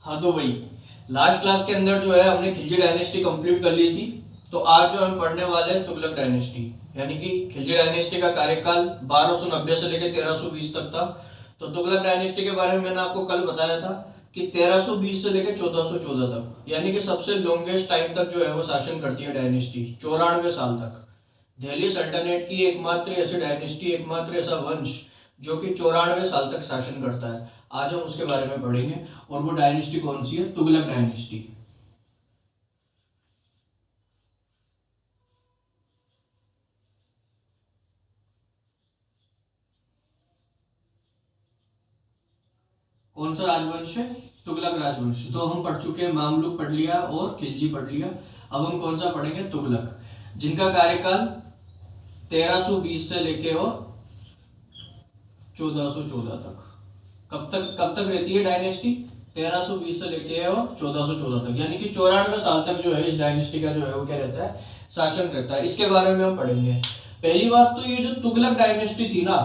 हाँ तो भाई, लास्ट क्लास के अंदर जो है हमने खिलजी डायनेस्टी कंप्लीट कर ली थी। तो आज जो हम पढ़ने वाले हैं तुगलक डायनेस्टी, यानी कि खिलजी डायनेस्टी का कार्यकाल 1290 से लेकर 1320 तक था। तो तुगलक डायनेस्टी के बारे में मैंने आपको कल बताया था कि 1320 से लेकर 1414 तक, यानी कि सबसे लॉन्गेस्ट टाइम तक जो है वो शासन करती है डायनेस्टी, 94 साल तक। दिल्ली सल्तनत की एकमात्र ऐसी डायनेस्टी, एकमात्र ऐसा वंश जो कि 94 साल तक शासन करता है। आज हम उसके बारे में पढ़ेंगे। और वो डायनेस्टी कौन सी है? तुगलक डायनेस्टी। कौन सा राजवंश है? तुगलक राजवंश। तो हम पढ़ चुके हैं, मामलुक पढ़ लिया और खिलजी पढ़ लिया। अब हम कौन सा पढ़ेंगे? तुगलक, जिनका कार्यकाल 1320 से लेके और 1414 तक। कब तक रहती है डायनेस्टी? 1320 से लेके और 1414 तक, यानी कि 94 साल तक जो है इस डायनेस्टी का जो है वो क्या रहता है? शासन रहता है। इसके बारे में हम पढ़ेंगे। पहली बात तो ये जो तुगलक डायनेस्टी थी ना,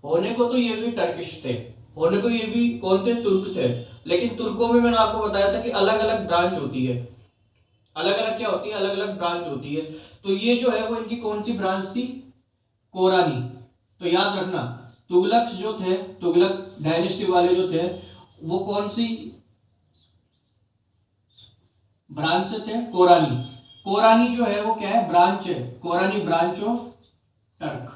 होने को तो ये भी टर्किश थे, होने को ये भी कौन थे? तुर्क थे। लेकिन तुर्कों में मैंने आपको बताया था कि अलग अलग ब्रांच होती है। अलग अलग क्या होती है? अलग अलग ब्रांच होती है। तो ये जो है वो इनकी कौन सी ब्रांच थी? कोरानी। तो याद रखना, तुगलक जो थे, तुगलक डायनेस्टी वाले जो थे, वो कौन सी ब्रांच से थे? कोरानी। कोरानी जो है वो क्या है? ब्रांच है। कोरानी ब्रांच ऑफ टर्क,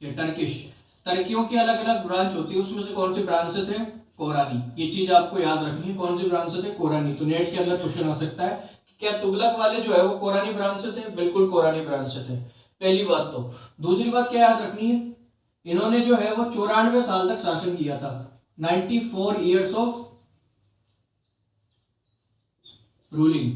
ये टर्किश। टर्कियों की अलग अलग ब्रांच होती है, उसमें से कौन सी ब्रांच से थे? कोरानी। ये चीज आपको याद रखनी है, कौन सी ब्रांच से थे? कोरानी। तो नेट के अंदर क्वेश्चन आ सकता है कि क्या तुगलक वाले जो है वो कोरानी ब्रांच से थे? बिल्कुल कोरानी ब्रांच से थे। पहली बात तो। दूसरी बात क्या याद रखनी है? इन्होंने जो है वो 94 साल तक शासन किया था। 94 ईयर्स ऑफ रूलिंग।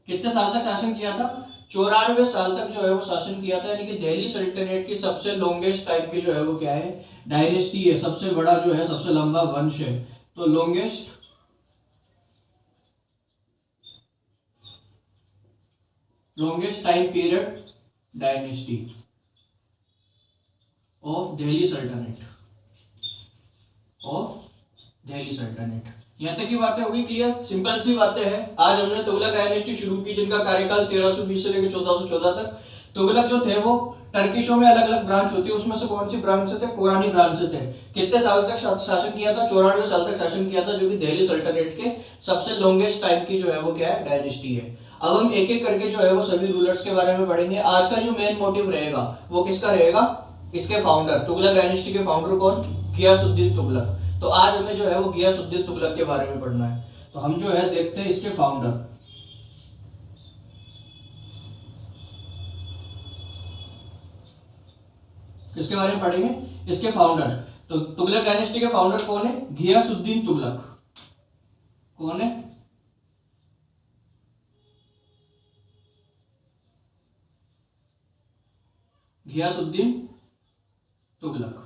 कितने साल तक शासन किया था? 94 साल तक जो है वो शासन किया था, यानी कि दिल्ली सल्तनत की सबसे लॉन्गेस्ट टाइम की जो है वो क्या है? डायनेस्टी है। सबसे बड़ा जो है, सबसे लंबा वंश है। तो longest time period dynasty of Delhi सल्तनत, ऑफ दिल्ली सल्तनत। यहाँ तक की बातें होगी क्लियर? सिंपल सी बातें हैं। आज हमने तुगलक डायनेस्टी शुरू की, जिनका कार्यकाल 1320 से लेकर 1414 तक। तुगलक जो थे वो टर्किशों में अलग अलग ब्रांच होती है, उसमें से कौन सी ब्रांच से थे? कोरानी ब्रांच से थे। कितने साल तक शासन किया था? 94 साल तक शासन किया था, जो कि दिल्ली सल्तनत के सबसे लॉन्गेस्ट टाइम की जो है वो क्या है? डायनेस्टी है। अब हम एक एक करके जो है वो सभी रूलर्स के बारे में पढ़ेंगे। आज का जो मेन मोटिव रहेगा वो किसका रहेगा? इसके फाउंडर, तुगलक डायनेस्टी के फाउंडर कौन? गियासुद्दीन तुगलक। तो आज हमें जो है वो गियासुद्दीन तुगलक के बारे में पढ़ना है। तो हम जो है देखते हैं इसके फाउंडर। किसके बारे में पढ़ेंगे? इसके फाउंडर। तो तुगलक डायनेस्टी के फाउंडर कौन है? गियासुद्दीन तुगलक। कौन है? गियासुद्दीन तुगलक।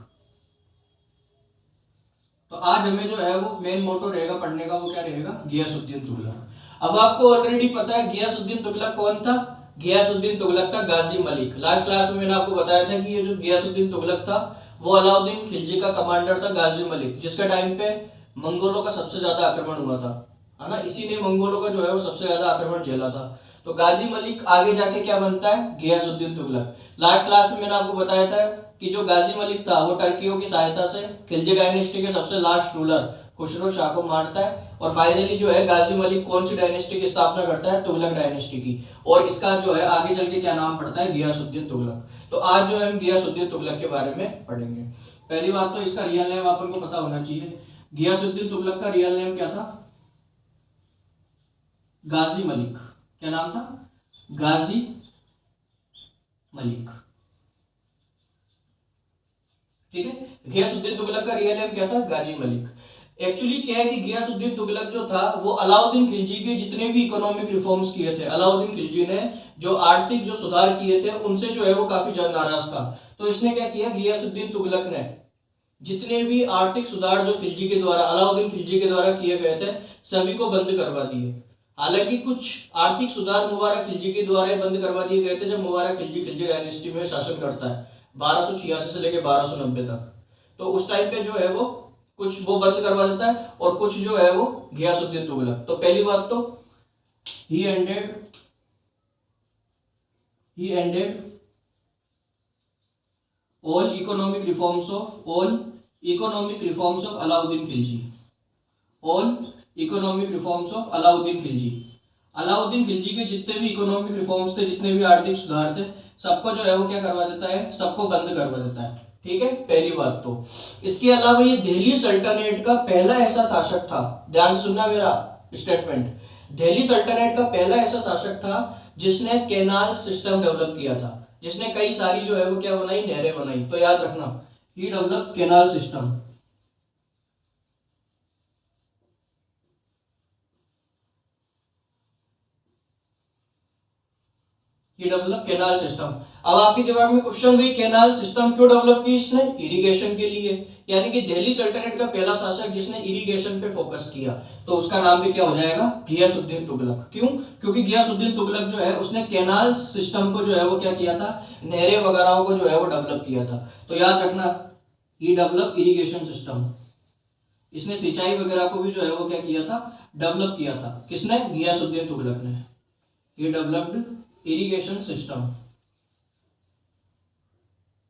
तो आज हमें जो है वो मेन मोटो रहेगा पढ़ने का, वो क्या रहेगा? गियासुद्दीन तुगलक। अब आपको ऑलरेडी पता है गियासुद्दीन तुगलक कौन था? गियासुद्दीन तुगलक था गाजी मलिक। लास्ट क्लास में मैंने आपको बताया था कि ये जो गियासुद्दीन तुगलक था वो अलाउद्दीन खिलजी का कमांडर था, गाजी मलिक, जिसके टाइम पे मंगोलों का सबसे ज्यादा आक्रमण हुआ था, है ना। इसी ने मंगोलों का जो है वो सबसे ज्यादा आक्रमण झेला था। तो गाजी मलिक आगे जाके क्या बनता है? गियासुद्दीन तुगलक। लास्ट क्लास में मैंने आपको बताया था कि जो गाजी मलिक था वो टर्कियों की सहायता से खिलजी डायनेस्टी के सबसे लास्ट रूलर खुसरो शाह को मारता है, और फाइनली जो है गाजी मलिक कौन सी डायनेस्टी की स्थापना करता है? तुगलक डायनेस्टी की। और इसका जो है आगे चल के क्या नाम पड़ता है? गियासुद्दीन तुगलक। तो आज जो है हम गियासुद्दीन तुगलक के बारे में पढ़ेंगे। पहली बात तो इसका रियल नेम अपन को पता होना चाहिए। गियासुद्दीन तुगलक का रियल नेम क्या था? गाजी मलिक। क्या नाम था? गाजी मलिक। ठीक है। गियासुद्दीन तुगलक का रियल नेम क्या था? गाजी मलिक। एक्चुअली क्या है कि गियासुद्दीन तुगलक जो था वो अलाउद्दीन खिलजी के जितने भी इकोनॉमिक रिफॉर्म्स किए थे, अलाउद्दीन खिलजी ने जो आर्थिक जो सुधार किए थे उनसे जो है वो काफी ज्यादा नाराज था। तो इसने क्या किया? गियासुद्दीन तुगलक ने जितने भी आर्थिक सुधार जो खिलजी के द्वारा, अलाउद्दीन खिलजी के द्वारा किए गए थे, सभी को बंद करवा दिए। हालांकि कुछ आर्थिक सुधार मुबारक खिलजी के द्वारा बंद करवा दिए गए थे जब मुबारक खिलजी खिलजी डायनेस्टी में शासन करता है 1286 से लेकर 1290 तक। तो उस टाइम पे जो है वो कुछ वो बंद करवा देता है और कुछ जो है वो गियासुद्दीन तुगलक। तो पहली बात तो he ended all economic reforms of Alauddin Khilji. All economic reforms of Alauddin Khilji. Alauddin Khilji के जितने भी इकोनॉमिक रिफॉर्म्स थे, जितने भी आर्थिक सुधार थे, सबको जो है वो क्या करवा देता है, सबको बंद करवा देता है। ठीक है, पहली बात तो। इसके अलावा ये दिल्ली सल्तनत का पहला ऐसा शासक था, ध्यान से सुनना मेरा स्टेटमेंट, दिल्ली सल्तनत का पहला ऐसा शासक था जिसने कैनाल सिस्टम डेवलप किया था, जिसने कई सारी जो है वो क्या बनाई, नहरें बनाई। तो याद रखना, ही डेवलप कैनाल सिस्टम। ही डेवलप कैनाल सिस्टम। अब आपके दिमाग में क्वेश्चन भी, कैनाल सिस्टम क्यों डेवलप की इसने, इरिगेशन के लिए। यानी कि दिल्ली सल्तनत का पहला शासक जिसने इरिगेशन पे फोकस किया, तो उसका नाम भी क्या हो जाएगा, गियासुद्दीन तुगलक। क्यों? क्योंकि गियासुद्दीन तुगलक जो है उसने कैनाल सिस्टम को जो है वो क्या किया था, नहरें वगैरह को जो है वो डेवलप किया था। तो याद रखना, ही डेवलप इरिगेशन सिस्टम। इसने सिंचाई वगैरह को भी जो है वो क्या किया था, डेवलप किया था। किसने? गियासुद्दीन तुगलक ने। He developed irrigation system.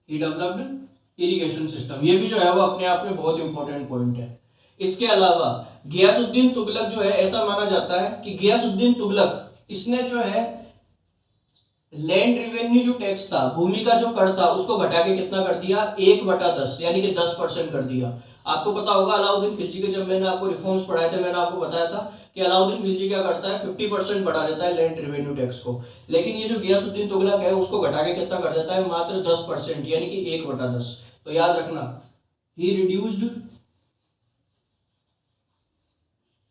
He developed irrigation system. ये भी जो है वो अपने आप में बहुत इंपॉर्टेंट पॉइंट है। इसके अलावा गियासुद्दीन तुगलक जो है, ऐसा माना जाता है कि गियासुद्दीन तुगलक इसने जो है लैंड रिवेन्यू जो टैक्स था, भूमि का जो कर था, उसको घटा के कितना कर दिया, 1/10, यानी कि 10% कर दिया। आपको पता होगा अलाउद्दीन खिलजी के, जब मैंने आपको रिफॉर्म्स पढ़ाए थे, मैंने आपको बताया था कि अलाउद्दीन खिलजी क्या करता है, 50% बढ़ा देता है लैंड रिवेन्यू टैक्स को। लेकिन ये जो गियासुद्दीन तुगलक है उसको घटा के कितना कर देता है, मात्र 10%, यानी कि 1/10। तो याद रखना, he reduced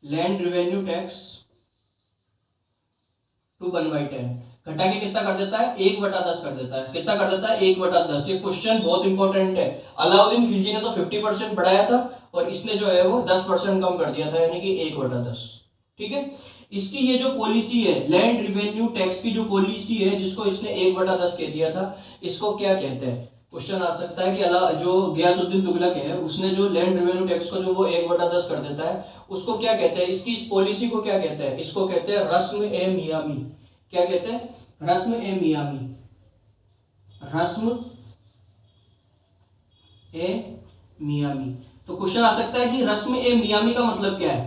land revenue tax to 1/10। घटा के कितना कर देता है, 1/10 कर देता है। कितना कर देता है, 1/10। ये क्वेश्चन बहुत इंपॉर्टेंट है। अलाउद्दीन खिलजी ने तो 50% बढ़ाया था और इसने जो है वो 10% कम कर दिया था, यानी कि 1/10। ठीक है, इसकी ये जो पॉलिसी है, लैंड रिवेन्यू टैक्स की जो पॉलिसी है, जिसको इसने 1/10 कह दिया था, इसको क्या कहते हैं। क्वेश्चन आ सकता है कि जो गियासुद्दीन तुगलक है उसने जो लैंड रिवेन्यू टैक्स को जो वो 1/10 कर देता है, उसको क्या कहते हैं, इसकी इस पॉलिसी को क्या कहते हैं, इसको कहते हैं रस्म ए मियामी। क्या कहते हैं, रस्म ए मियामी। रस्म ए मियामी। तो क्वेश्चन आ सकता है कि रस्म ए मियामी का मतलब क्या है।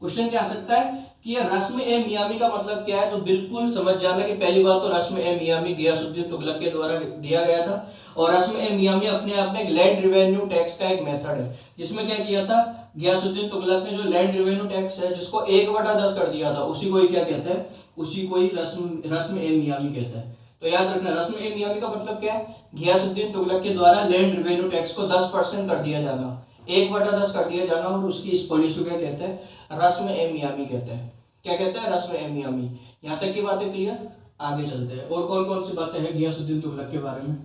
क्वेश्चन क्या आ सकता है कि ये रस्म ए मियामी का मतलब क्या है। तो बिल्कुल समझ जाना कि पहली बात तो रस्म ए मियामी गियासुद्दीन तुगलक के द्वारा दिया गया था, और रस्म ए मियामी अपने आप में एक लैंड रिवेन्यू टैक्स का एक मेथड है, जिसमें क्या किया था गियासुद्दीन तुगलक ने, जो लैंड रिवेन्यू टैक्स है जिसको 1/10 कर दिया था, उसी को ही क्या कहते हैं, उसी को ही रस्म ए मियामी कहता है। तो याद रखना, रस्म ए मियामी का मतलब क्या है, गियासुद्दीन तुगलक के द्वारा लैंड रिवेन्यू टैक्स को 10% कर दिया जाना, 1/10 कर दिया जाना, और उसकी इस पॉलिसी को क्या कहते हैं, रस्म ए मियामी कहते हैं। क्या कहते हैं, रस्म ए मियामी। यहाँ तक की बातें क्लियर, आगे चलते हैं। और कौन कौन सी बातें हैं गियासुद्दीन तुगलक के बारे में।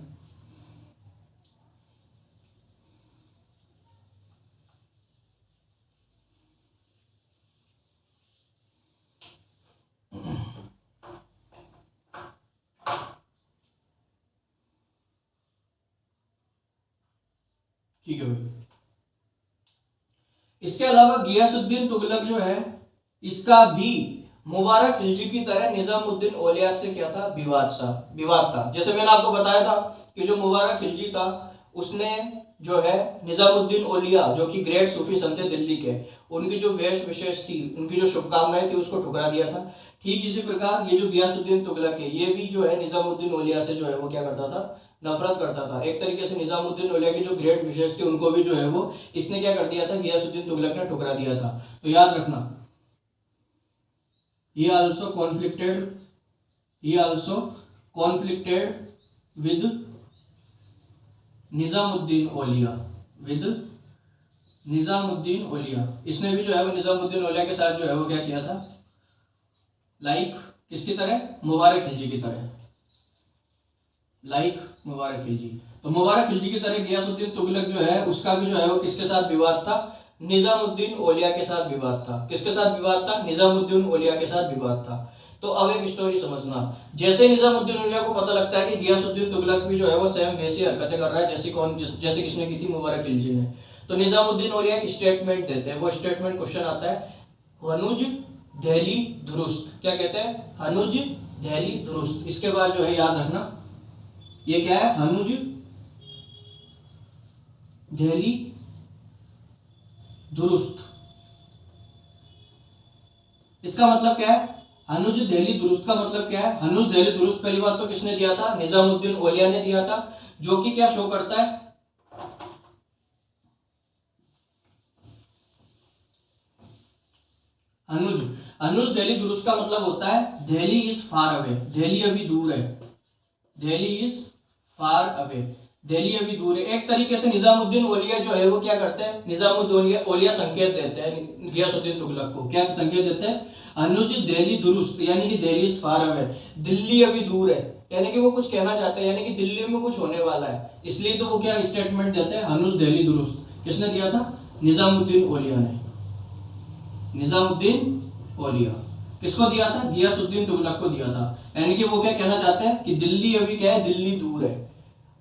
ठीक है भाई। इसके अलावा गियासुद्दीन तुगलक जो है, इसका भी मुबारक खिलजी की तरह निजामुद्दीन औलिया से क्या था, विवाद था। जैसे मैंने आपको बताया था कि जो मुबारक खिलजी था उसने जो है निजामुद्दीन औलिया, जो कि ग्रेट सूफी संत थे दिल्ली के, उनकी जो वेश विशेष थी, उनकी जो शुभकामनाएं थी, उसको ठुकरा दिया था। ठीक इसी प्रकार ये जो गियासुद्दीन तुगलक है, ये भी जो है निजामुद्दीन औलिया से जो है वो क्या करता था, नफरत करता था। एक तरीके से निजामुद्दीन औलिया की जो ग्रेट विशेष थी, उनको भी जो है वो इसने क्या कर दिया था, गियासुद्दीन तुगलक ने ठुकरा दिया था। तो याद रखना, he also conflicted with Nizamuddin औलिया। इसने भी जो है वो निजामुद्दीन औलिया के साथ जो है वो क्या किया था, लाइक किसकी तरह, मुबारक खिलजी की तरह, लाइक मुबारक खिलजी। तो मुबारक खिलजी की तरह गियासुद्दीन तुगलक जो है, उसका भी जो है वो किसके साथ विवाद था, निजामुद्दीन औलिया के साथ विवाद था। किसके साथ विवाद था, निजामुद्दीन औलिया के साथ विवाद था। तो अब एक स्टोरी समझना, जैसे निजामुद्दीन औलिया को पता लगता है कि गियासुद्दीन तुगलक भी जो है वो सेम वैसी हरकतें कर रहा है जैसे किसने की थी, मुबारक खिलजी ने, तो निजामुद्दीन औलिया एक स्टेटमेंट देते हैं, वो स्टेटमेंट क्वेश्चन आता है हनुज दहली दुरुस्त, क्या कहते हैं, हनुज दहली दुरुस्त। इसके बाद जो है याद रखना ये क्या है, हनुज दहली दुरुस्त। इसका मतलब क्या है, हनुज दहली दुरुस्त का मतलब क्या है, हनुज दहली दुरुस्त पहली बात तो किसने दिया था, निजामुद्दीन औलिया ने दिया था, जो कि क्या शो करता है, अनुज अनुज दिल्ली दुरुस्त का मतलब होता है Delhi is far away, Delhi अभी दूर है, Delhi is far away, Delhi अभी दूर है। एक तरीके से निजामुद्दीन औलिया जो है वो क्या करते हैं, निजामुद्दीन औलिया संकेत देते हैं गियासुद्दीन तुगलक को, क्या संकेत देते हैं, अनुज दिल्ली दुरुस्त यानी कि Delhi is far away, Delhi अभी दूर है, यानी कि वो कुछ कहना चाहते हैं, यानी कि दिल्ली में कुछ होने वाला है, इसलिए तो वो क्या स्टेटमेंट देते हैं अनुज दिल्ली दुरुस्त। किसने दिया था, निजामुद्दीन औलिया ने, निजामुद्दीन औलिया। किसको दिया था, गियासुद्दीन तुगलक को दिया था, यानी कि वो क्या कहना चाहते हैं कि दिल्ली अभी क्या है, दिल्ली दूर है।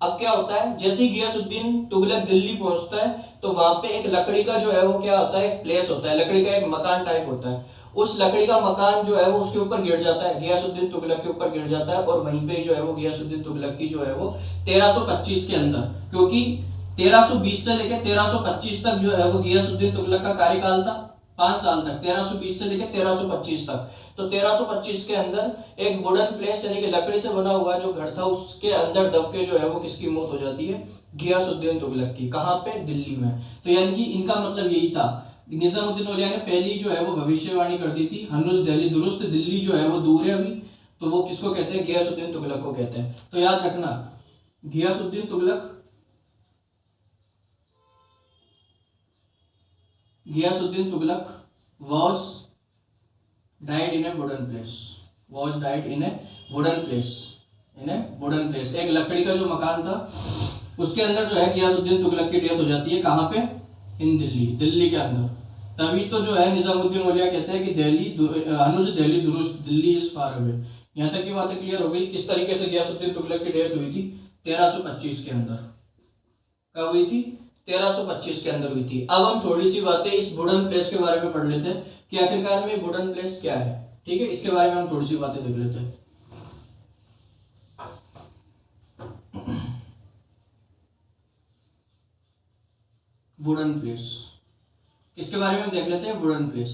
अब क्या होता है, जैसे ही गियासुद्दीन तुगलक दिल्ली पहुंचता है तो वहां पे एक लकड़ी का जो है वो क्या होता है, एक प्लेस होता है, लकड़ी का एक मकान टाइप होता है, उस लकड़ी का मकान जो है वो उसके ऊपर गिर जाता है, गियासुद्दीन तुगलक के ऊपर गिर जाता है, और वहीं पे जो है वो गियासुद्दीन तुगलक की जो है वो 1325 के अंदर, क्योंकि 1320 से लेकर 1325 तक जो है वो गियासुद्दीन तुगलक का कार्यकाल था, 5 साल तक, 1320 से लेकर 1325 तक। तो 1325 के अंदर एक वुडन प्लेस यानी कि लकड़ी से बना हुआ जो घर था उसके अंदर दब के जो है वो किसकी मौत हो जाती है, गियासुद्दीन तुगलक की। कहां पे, दिल्ली में। तो यानी कि इनका मतलब यही था, निजामुद्दीन औलिया ने पहली जो है वो भविष्यवाणी कर दी थी, हनुज दिल्ली दुरुस्त, दिल्ली जो है वो दूर है अभी, तो वो किसको कहते हैं, गियासुद्दीन तुगलक को कहते हैं। तो याद रखना Ghiyasuddin Tughlaq, Ghiyasuddin Tughlaq was died in a wooden place, was died in a wooden place, in a wooden place, एक लकड़ी का जो मकान था उसके अंदर जो है गियासुद्दीन तुगलक की डेथ हो जाती है। कहां पे, इन दिल्ली, दिल्ली के अंदर। तभी तो जो है निजामुद्दीन औलिया कहते हैं कि दिल्ली अनुज दिल्ली दुरुस्त, दिल्ली इज फार अवे। यहां तक की बातें क्लियर हो गई, किस तरीके से गियासुद्दीन तुगलक की डेथ हुई थी, 1325 के अंदर। कब हुई थी, 1325 के अंदर हुई थी। अब हम थोड़ी सी बातें इस वुडन प्लेस के बारे में पढ़ लेते हैं कि आखिरकार में वुडन प्लेस क्या है, ठीक है, इसके बारे में हम थोड़ी सी बातें देख लेते हैं। वुडन प्लेस किसके बारे में हम देख लेते हैं, वुडन प्लेस।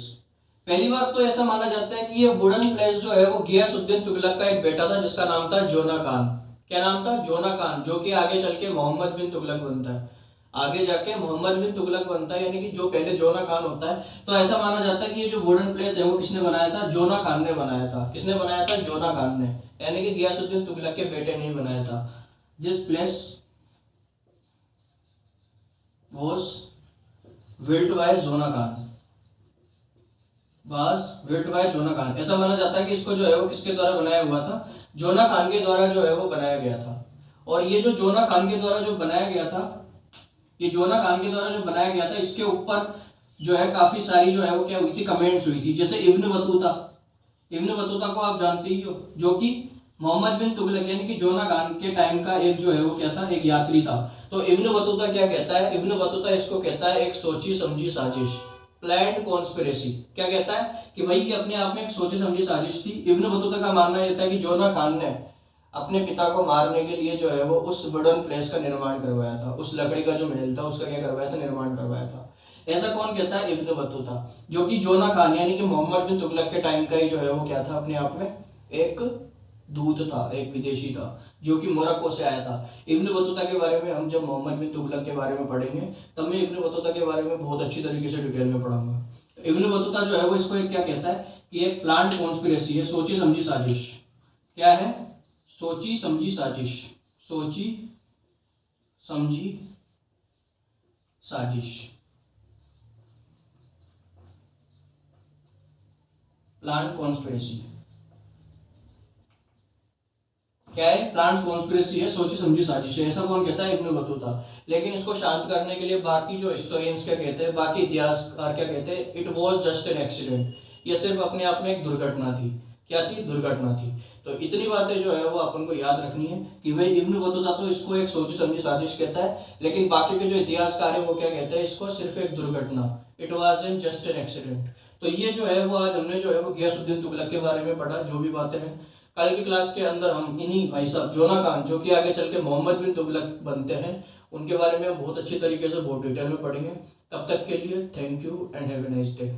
पहली बात तो ऐसा माना जाता है कि ये वुडन प्लेस जो है वो गियासुद्दीन तुगलक का एक बेटा था जिसका नाम था जोना खान। क्या नाम था, जोना खान, जो कि आगे चल के मोहम्मद बिन तुगलक बनता है, आगे जाके मोहम्मद बिन तुगलक बनता है, यानी कि जो पहले जोना खान होता है। तो ऐसा माना जाता है कि ये जो वुडन प्लेस है वो किसने बनाया था, जोना खान ने बनाया था। किसने बनाया था, जोना खान ने, यानी कि गियासुद्दीन तुगलक के बेटे ने बनाया था। This place was built by Jona Khan, was built by Jona Khan. ऐसा माना जाता है कि इसको जो है वो किसके द्वारा बनाया हुआ था, जोना खान के द्वारा जो है वो बनाया गया था। और ये जो जोना खान के द्वारा जो बनाया गया था, ये जोना खान के द्वारा जो बनाया गया था, इसके ऊपर जो है काफी सारी जो है वो क्या हुई थी, कमेंट्स हुई थी। जैसे इब्न बतूता, इब्न बतूता को आप जानते ही हो, जो कि मोहम्मद बिन तुगलक यानी कि जोना खान के टाइम का एक जो है वो क्या था, एक यात्री था। तो इब्न बतूता क्या कहता है, इब्न बतूता इसको कहता है एक सोची समझी साजिश, प्लान्ड कॉन्स्पिरेसी। क्या कहता है कि भाई ये अपने आप में एक सोची समझी साजिश थी। इब्न बतूता का मानना यह था कि जोना खान ने अपने पिता को मारने के लिए जो है वो उस वुडन प्लेस का निर्माण करवाया था, उस लकड़ी का जो महल था उसका क्या करवाया था, निर्माण करवाया था। ऐसा कौन कहता है, इब्न बतूता, जो कि जोना खान यानी कि मोहम्मद बिन तुगलक के टाइम का ही जो है वो क्या था, अपने आप में एक दूत था, एक विदेशी था, जो कि मोरक्को से आया था। इब्न बतूता के बारे में हम जब मोहम्मद बिन तुगलक के बारे में पढ़ेंगे तब मैं इब्न बतूता के बारे में बहुत अच्छी तरीके से डिटेल में पढ़ाऊंगा। तो इब्न बतूता जो है वो इसको एक क्या कहता है कि एक प्लान्ड कॉन्स्पिरेसी है, सोची समझी साजिश। क्या है, सोची समझी साजिश, सोची समझी साजिश, प्लान कॉन्स्पिरेसी। क्या है, प्लान कॉन्स्पिरेसी है, सोची समझी साजिश है। ऐसा कौन कहता है, इब्न बतूता। लेकिन इसको शांत करने के लिए बाकी जो हिस्टोरियंस क्या कहते हैं, बाकी इतिहासकार क्या कहते हैं, it was just an accident, ये सिर्फ अपने आप में एक दुर्घटना थी। क्या थी, दुर्घटना थी। तो इतनी बातें जो है वो अपन को याद रखनी है कि भाई इब्न बतूता तो इसको एक सोची समझी साजिश कहता है, लेकिन बाकी के जो इतिहासकार है वो क्या कहते हैं, इसको सिर्फ एक दुर्घटना, it was an just an accident. तो ये जो है वो आज हमने जो है वो गियासुद्दीन तुगलक के बारे में पढ़ा, जो भी बातें हैं। कल की क्लास के अंदर हम इन्हीं भाई साहब जोना खान, जो कि आगे चल के मोहम्मद बिन तुगलक बनते हैं, उनके बारे में हम बहुत अच्छी तरीके से बहुत डिटेल में पढ़ेंगे। तब तक के लिए thank you and have a nice day.